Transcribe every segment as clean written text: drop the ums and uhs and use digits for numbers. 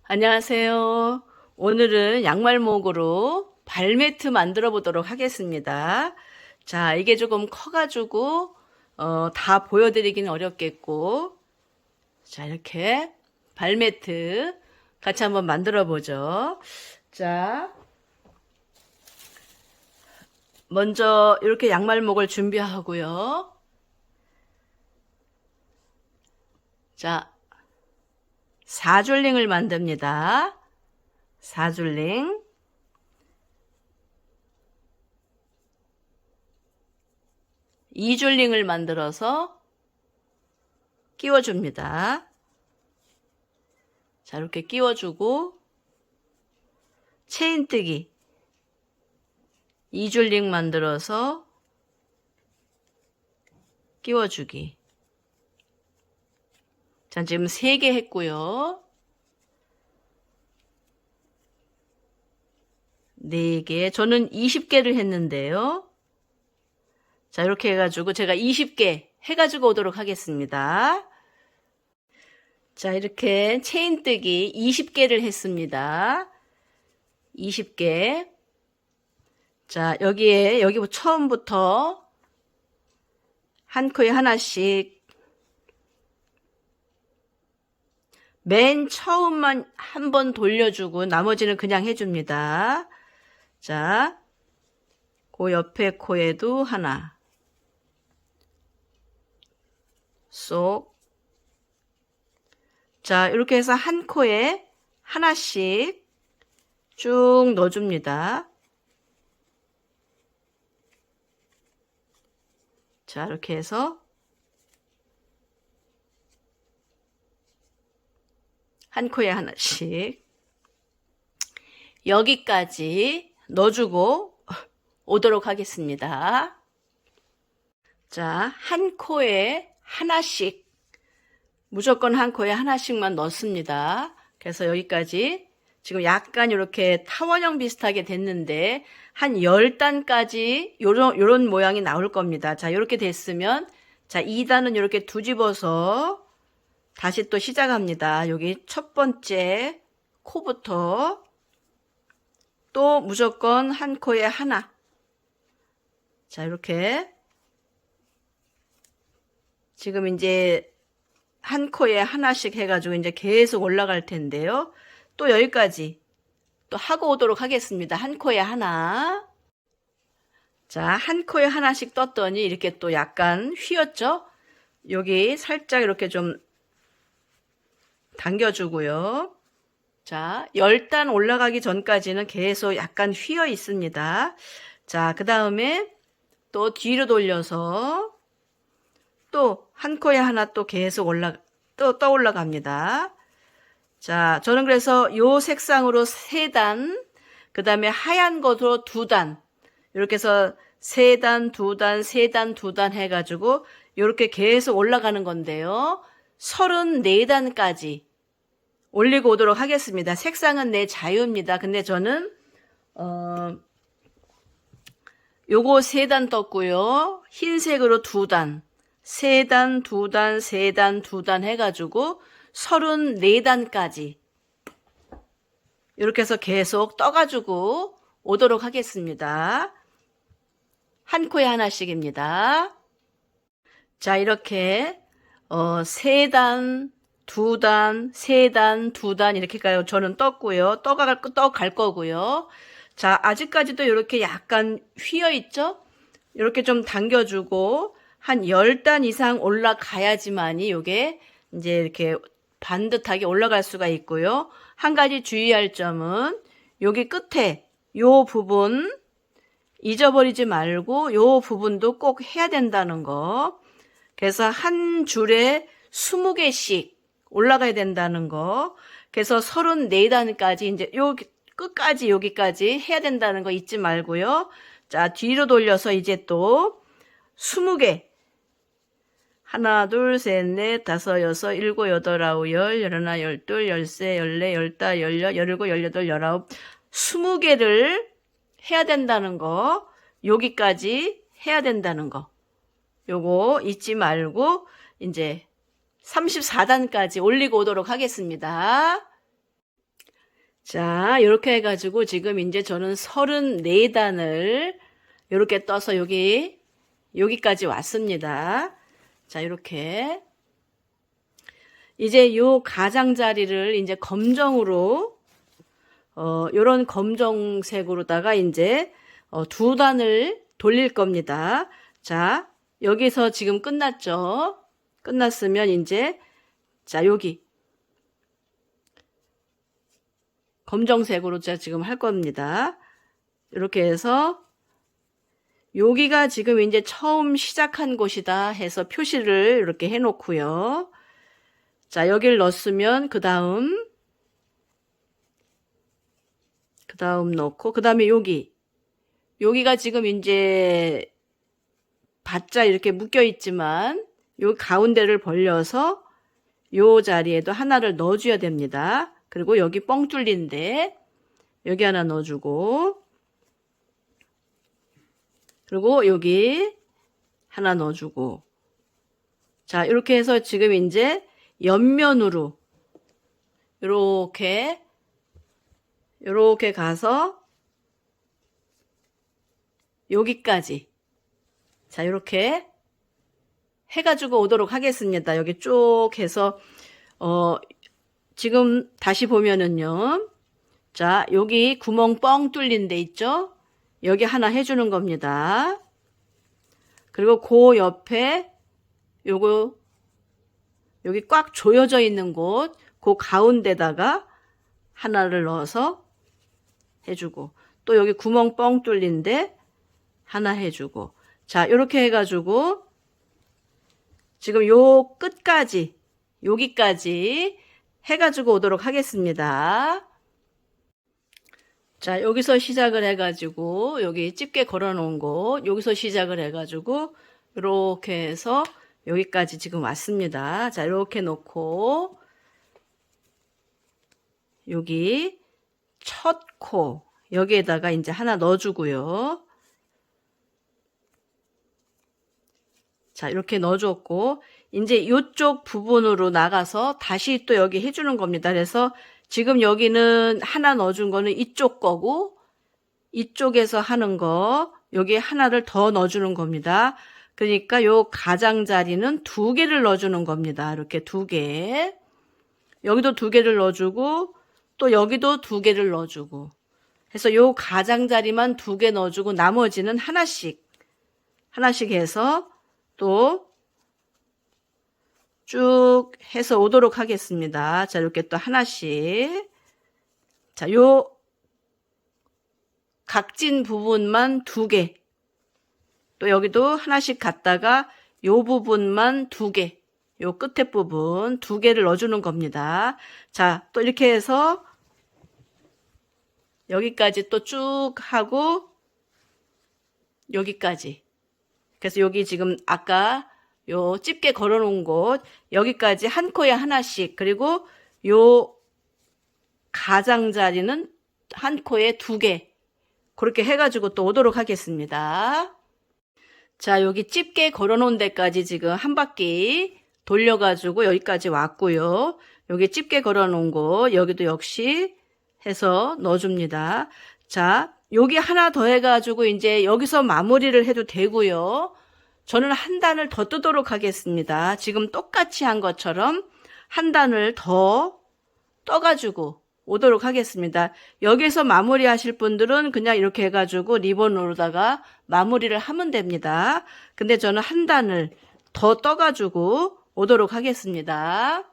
안녕하세요. 오늘은 양말목으로 발매트 만들어 보도록 하겠습니다. 자, 이게 조금 커가지고 다 보여드리기는 어렵겠고, 자, 이렇게 발매트 같이 한번 만들어 보죠. 자, 먼저 이렇게 양말목을 준비하고요. 자, 4줄링을 만듭니다. 4줄링. 2줄링을 만들어서 끼워줍니다. 자, 이렇게 끼워주고 체인뜨기 2줄링 만들어서 끼워주기. 자, 지금 3개 했고요. 4개. 저는 20개를 했는데요. 자, 이렇게 해가지고 제가 20개 해가지고 오도록 하겠습니다. 자, 이렇게 체인뜨기 20개를 했습니다. 20개. 자, 여기 처음부터 한 코에 하나씩 맨 처음만 한 번 돌려주고 나머지는 그냥 해줍니다. 자, 그 옆에 코에도 하나 쏙. 자, 이렇게 해서 한 코에 하나씩 쭉 넣어줍니다. 자, 이렇게 해서 한 코에 하나씩 여기까지 넣어주고 오도록 하겠습니다. 자, 한 코에 하나씩, 무조건 한 코에 하나씩만 넣습니다. 그래서 여기까지 지금 약간 이렇게 타원형 비슷하게 됐는데 한 10단까지 요런 모양이 나올 겁니다. 자, 이렇게 됐으면 자, 2단은 이렇게 뒤집어서 다시 또 시작합니다. 여기 첫 번째 코부터 또 무조건 한 코에 하나. 자, 이렇게 지금 이제 한 코에 하나씩 해가지고 이제 계속 올라갈 텐데요. 또 여기까지 또 하고 오도록 하겠습니다. 한 코에 하나. 자, 한 코에 하나씩 떴더니 이렇게 또 약간 휘었죠? 여기 살짝 이렇게 좀 당겨주고요. 자, 10단 올라가기 전까지는 계속 약간 휘어 있습니다. 자, 그 다음에 또 뒤로 돌려서 또 한 코에 하나 또 계속 떠 올라갑니다. 자, 저는 그래서 요 색상으로 3단, 그 다음에 하얀 것으로 2단, 이렇게 해서 3단, 2단, 3단, 2단 해가지고 이렇게 계속 올라가는 건데요. 34단까지 올리고 오도록 하겠습니다. 색상은 내 자유입니다. 근데 저는 요거 3단 떴고요. 흰색으로 2단, 3단, 2단, 3단, 2단 해가지고 34단까지 이렇게 해서 계속 떠가지고 오도록 하겠습니다. 한 코에 하나씩입니다. 자, 이렇게 3단, 2단, 3단, 2단 이렇게 가요. 저는 떴고요. 떠갈 거고요. 자, 아직까지도 이렇게 약간 휘어 있죠? 이렇게 좀 당겨주고 한 10단 이상 올라가야지만이 요게 이제 이렇게 반듯하게 올라갈 수가 있고요. 한 가지 주의할 점은 여기 끝에 요 부분 잊어버리지 말고 요 부분도 꼭 해야 된다는 거. 그래서 한 줄에 20개씩 올라가야 된다는 거. 그래서 34단까지 이제 요 끝까지 여기까지 해야 된다는 거 잊지 말고요. 자, 뒤로 돌려서 이제 또 20개. 하나, 둘, 셋, 넷, 다섯, 여섯, 일곱, 여덟, 아홉, 열, 열하나, 열둘, 열세, 열네, 열다, 열여, 열일곱, 열여덟, 열아홉, 20개를 해야 된다는 거. 여기까지 해야 된다는 거. 요거 잊지 말고 이제 34단까지 올리고 오도록 하겠습니다. 자, 이렇게 해가지고 지금 이제 저는 34단을 이렇게 떠서 여기까지 왔습니다. 자, 이렇게. 이제 요 가장자리를 이제 검정으로, 요런 검정색으로다가 이제, 2단을 돌릴 겁니다. 자, 여기서 지금 끝났죠? 끝났으면 이제, 자, 여기. 검정색으로 제가 지금 할 겁니다. 이렇게 해서 여기가 지금 이제 처음 시작한 곳이다 해서 표시를 이렇게 해 놓고요. 자, 여기를 넣었으면 그 다음 넣고 그 다음에 여기가 지금 이제 바짝 이렇게 묶여 있지만 요 가운데를 벌려서 요 자리에도 하나를 넣어줘야 됩니다. 그리고 여기 뻥 뚫린데 여기 하나 넣어주고 그리고 여기 하나 넣어주고 자 이렇게 해서 지금 이제 옆면으로 요렇게 가서 여기까지 자 요렇게 해가지고 오도록 하겠습니다. 여기 쭉 해서 지금 다시 보면은요. 자, 여기 구멍 뻥 뚫린 데 있죠? 여기 하나 해주는 겁니다. 그리고 그 옆에 여기 꽉 조여져 있는 곳, 그 가운데다가 하나를 넣어서 해주고 또 여기 구멍 뻥 뚫린 데 하나 해주고 자, 이렇게 해가지고 지금 요 끝까지 여기까지 해가지고 오도록 하겠습니다. 자, 여기서 시작을 해가지고 여기 집게 걸어 놓은 곳 여기서 시작을 해가지고 이렇게 해서 여기까지 지금 왔습니다. 자, 이렇게 놓고 여기 첫 코 여기에다가 이제 하나 넣어주고요. 자, 이렇게 넣어줬고 이제 이쪽 부분으로 나가서 다시 또 여기 해주는 겁니다. 그래서 지금 여기는 하나 넣어준 거는 이쪽 거고 이쪽에서 하는 거 여기 하나를 더 넣어주는 겁니다. 그러니까 요 가장자리는 2개를 넣어주는 겁니다. 이렇게 2개 여기도 2개를 넣어주고 또 여기도 2개를 넣어주고 해서 요 가장자리만 2개 넣어주고 나머지는 하나씩 해서 또 쭉 해서 오도록 하겠습니다. 자, 이렇게 또 하나씩. 자, 요 각진 부분만 2개. 또 여기도 하나씩 갔다가 요 부분만 2개. 요 끝에 부분 2개를 넣어주는 겁니다. 자, 또 이렇게 해서 여기까지 또 쭉 하고 여기까지. 그래서 여기 지금 아까 요 집게 걸어 놓은 곳 여기까지 한 코에 하나씩 그리고 요 가장자리는 한 코에 2개 그렇게 해가지고 또 오도록 하겠습니다. 자, 여기 집게 걸어 놓은 데까지 지금 한 바퀴 돌려가지고 여기까지 왔고요. 여기 집게 걸어 놓은 곳 여기도 역시 해서 넣어줍니다. 자, 여기 하나 더 해가지고 이제 여기서 마무리를 해도 되고요. 저는 한 단을 더 뜨도록 하겠습니다. 지금 똑같이 한 것처럼 한 단을 더 떠가지고 오도록 하겠습니다. 여기서 마무리 하실 분들은 그냥 이렇게 해가지고 리본으로다가 마무리를 하면 됩니다. 근데 저는 한 단을 더 떠가지고 오도록 하겠습니다.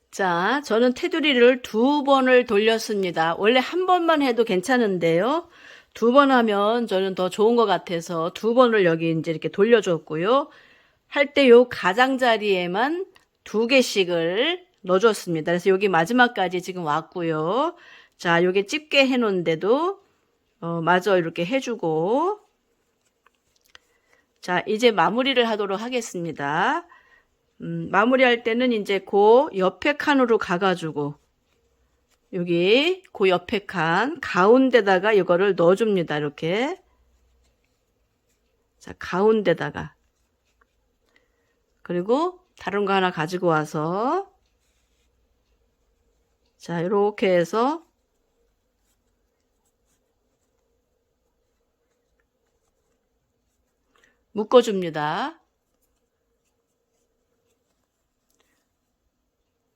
자, 저는 테두리를 2번을 돌렸습니다. 원래 한 번만 해도 괜찮은데요. 2번 하면 저는 더 좋은 것 같아서 2번을 여기 이제 이렇게 돌려줬고요. 할 때 요 가장자리에만 2개씩을 넣어줬습니다. 그래서 여기 마지막까지 지금 왔고요. 자, 여기 집게 해놓은데도 마저 이렇게 해주고 자, 이제 마무리를 하도록 하겠습니다. 마무리할 때는 이제 그 옆에 칸으로 가가지고 여기 그 옆에 칸 가운데다가 이거를 넣어줍니다. 이렇게 자 가운데다가 그리고 다른 거 하나 가지고 와서 자, 이렇게 해서 묶어줍니다.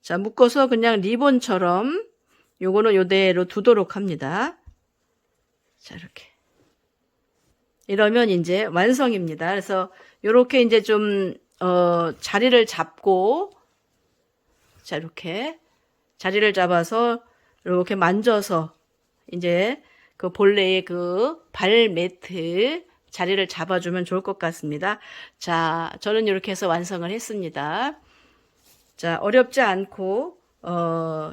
자, 묶어서 그냥 리본처럼 요거는 요대로 두도록 합니다. 자, 이렇게. 이러면 이제 완성입니다. 그래서 요렇게 이제 좀, 자리를 잡고, 자, 이렇게. 자리를 잡아서 이렇게 만져서 이제 그 본래의 그 발매트 자리를 잡아주면 좋을 것 같습니다. 자, 저는 이렇게 해서 완성을 했습니다. 자, 어렵지 않고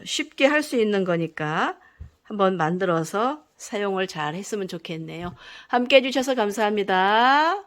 쉽게 할 수 있는 거니까 한번 만들어서 사용을 잘 했으면 좋겠네요. 함께 해주셔서 감사합니다.